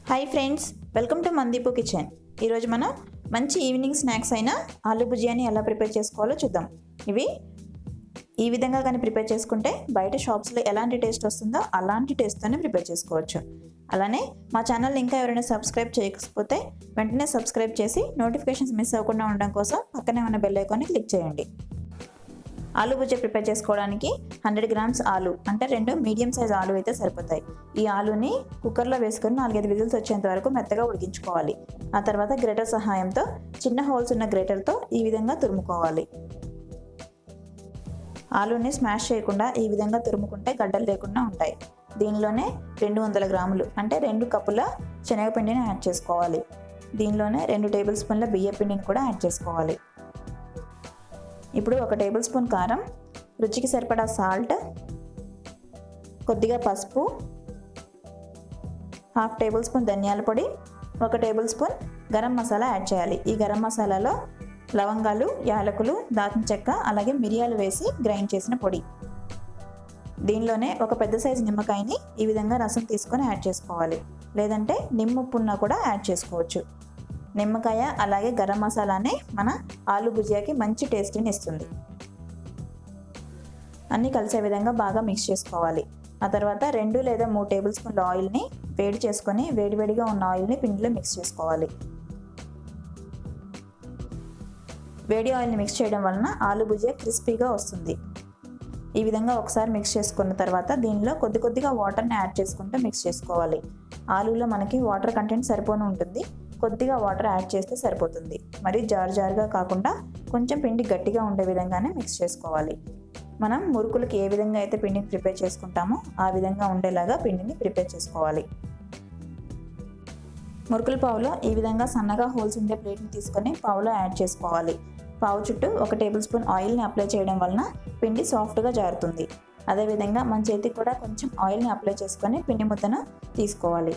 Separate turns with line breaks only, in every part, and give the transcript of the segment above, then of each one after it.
Hi friends, welcome to Mandeep kitchen. ఈరోజు మనం మంచి ఈవినింగ్ స్నాక్స్ అయిన ఆలు భుజియాని ఎలా ప్రిపేర్ చేసుకోవాలో చూద్దాం. ఇవి ఈ విధంగా కానీ ప్రిపేర్ చేసుకుంటే బయట షాప్స్లో ఎలాంటి టేస్ట్ వస్తుందో అలాంటి టేస్ట్తోనే ప్రిపేర్ చేసుకోవచ్చు. అలానే మా ఛానల్ని ఇంకా ఎవరైనా సబ్స్క్రైబ్ చేయకపోతే వెంటనే సబ్స్క్రైబ్ చేసి నోటిఫికేషన్స్ మిస్ అవ్వకుండా ఉండడం కోసం పక్కనే ఉన్న బెల్ ఐకాన్ని క్లిక్ చేయండి. ఆలు భుజియా ప్రిపేర్ చేసుకోవడానికి 100 గ్రామ్స్ ఆలు అంటే 2 మీడియం సైజ్ ఆలు అయితే సరిపోతాయి. ఈ ఆలుని కుక్కర్లో వేసుకొని 4-5 విజిల్స్ వచ్చేంత వరకు మెత్తగా ఉడికించుకోవాలి. ఆ తర్వాత గ్రేటర్ సహాయంతో చిన్న హోల్స్ ఉన్న గ్రేటర్తో ఈ విధంగా తురుముకోవాలి. ఆలుని స్మాష్ చేయకుండా ఈ విధంగా తురుముకుంటే గడ్డలు లేకుండా ఉంటాయి. దీనిలోనే 200 గ్రాములు అంటే 2 కప్పుల శనగపిండిని యాడ్ చేసుకోవాలి. దీనిలోనే 2 టేబుల్ స్పూన్ల బియ్య పిండిని కూడా యాడ్ చేసుకోవాలి. ఇప్పుడు 1 టేబుల్ స్పూన్ కారం, రుచికి సరిపడా సాల్ట్, కొద్దిగా పసుపు, 1/2 టేబుల్ స్పూన్ ధనియాల పొడి, 1 table spoon garam masala add చేయాలి. ఈ గరం మసాలాలో లవంగాలు, యాలకులు, దాల్చిన చెక్క అలాగే మిరియాలు వేసి గ్రైండ్ చేసిన పొడి. దీనిలోనే 1 పెద్ద సైజు నిమ్మకాయని ఈ విధంగా రసం తీసుకొని యాడ్ చేసుకోవాలి. లేదంటే నిమ్మప్పున్న కూడా యాడ్ చేసుకోవచ్చు. నిమ్మకాయ అలాగే గరం మసాలానే మన ఆలు భుజియాకి మంచి టేస్ట్ని ఇస్తుంది. అన్నీ కలిసే విధంగా బాగా మిక్స్ చేసుకోవాలి. ఆ తర్వాత 2 లేదా 3 టేబుల్ స్పూన్ల ఆయిల్ని వేడి చేసుకొని వేడివేడిగా ఉన్న ఆయిల్ని పిండిలో మిక్స్ చేసుకోవాలి. వేడి ఆయిల్ని మిక్స్ చేయడం వలన ఆలు భుజియా క్రిస్పీగా వస్తుంది. ఈ విధంగా ఒకసారి మిక్స్ చేసుకున్న తర్వాత దీనిలో కొద్దిగా వాటర్ని యాడ్ చేసుకుంటూ మిక్స్ చేసుకోవాలి. ఆలూలో మనకి వాటర్ కంటెంట్ సరిపోను ఉంటుంది. కొద్దిగా వాటర్ యాడ్ చేస్తే సరిపోతుంది. మరి జారుగా కాకుండా కొంచెం పిండి గట్టిగా ఉండే విధంగానే మిక్స్ చేసుకోవాలి. మనం మురుకులకి ఏ విధంగా అయితే పిండిని ప్రిపేర్ చేసుకుంటామో ఆ విధంగా ఉండేలాగా పిండిని ప్రిపేర్ చేసుకోవాలి. మురుకుల పావులో ఈ విధంగా సన్నగా హోల్స్ ఉండే ప్లేట్ని తీసుకొని పావులో యాడ్ చేసుకోవాలి. పావు చుట్టూ 1 టేబుల్ స్పూన్ ఆయిల్ని అప్లై చేయడం వలన పిండి సాఫ్ట్గా జారుతుంది. అదేవిధంగా మన చేతికి కూడా కొంచెం ఆయిల్ని అప్లై చేసుకొని పిండి ముద్దను తీసుకోవాలి.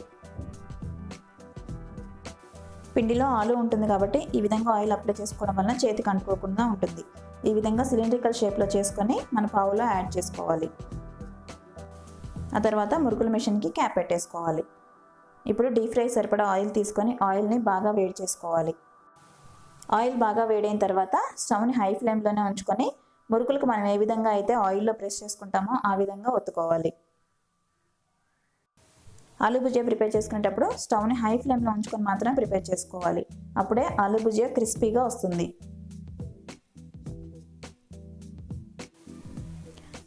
పిండిలో ఆలు ఉంటుంది కాబట్టి ఈ విధంగా ఆయిల్ అప్లై చేసుకోవడం వలన చేతికి అంటుకోకుండా ఉంటుంది. ఈ విధంగా సిలిండ్రికల్ షేప్లో చేసుకొని మన పావులో యాడ్ చేసుకోవాలి. ఆ తర్వాత మురుకుల మిషన్కి క్యాప్ పెట్టేసుకోవాలి. ఇప్పుడు డీప్ ఫ్రై సరిపడా ఆయిల్ తీసుకొని ఆయిల్ని బాగా వేడి చేసుకోవాలి. ఆయిల్ బాగా వేడైన తర్వాత స్టవ్ని హై ఫ్లేమ్లోనే ఉంచుకొని మురుకులకు మనం ఏ విధంగా అయితే ఆయిల్లో ప్రెస్ చేసుకుంటామో ఆ విధంగా ఒత్తుకోవాలి. ఆలు భుజియా ప్రిపేర్ చేసుకునేటప్పుడు స్టవ్ని హై ఫ్లేమ్లో ఉంచుకొని మాత్రం ప్రిపేర్ చేసుకోవాలి. అప్పుడే ఆలు భుజియా క్రిస్పీగా వస్తుంది.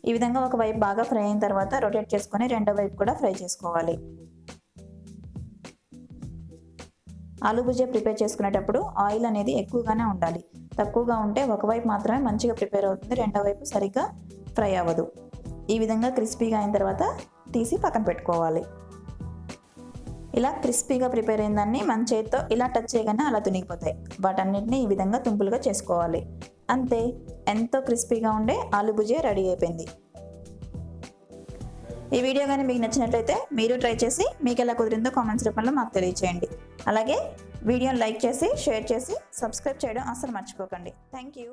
ఈ విధంగా ఒక వైపు బాగా ఫ్రై అయిన తర్వాత రొటేట్ చేసుకొని రెండో వైపు కూడా ఫ్రై చేసుకోవాలి. ఆలు భుజియా ప్రిపేర్ చేసుకునేటప్పుడు ఆయిల్ అనేది ఎక్కువగానే ఉండాలి. తక్కువగా ఉంటే ఒకవైపు మాత్రమే మంచిగా ప్రిపేర్ అవుతుంది, రెండో వైపు సరిగ్గా ఫ్రై అవ్వదు. ఈ విధంగా క్రిస్పీగా అయిన తర్వాత తీసి పక్కన పెట్టుకోవాలి. ఇలా క్రిస్పీగా ప్రిపేర్ అయిన దాన్ని మన చేతితో ఇలా టచ్ చేయగానే అలా తునిగిపోతాయి. వాటన్నిటిని ఈ విధంగా తుంపులుగా చేసుకోవాలి. అంతే, ఎంతో క్రిస్పీగా ఉండే ఆలు భుజియా రెడీ అయిపోయింది. ఈ వీడియో కానీ మీకు నచ్చినట్లయితే మీరు ట్రై చేసి మీకు ఎలా కుదిరిందో కామెంట్స్ రూపంలో మాకు తెలియచేయండి. అలాగే వీడియోని లైక్ చేసి షేర్ చేసి సబ్స్క్రైబ్ చేయడం అస్సలు మర్చిపోకండి. Thank you.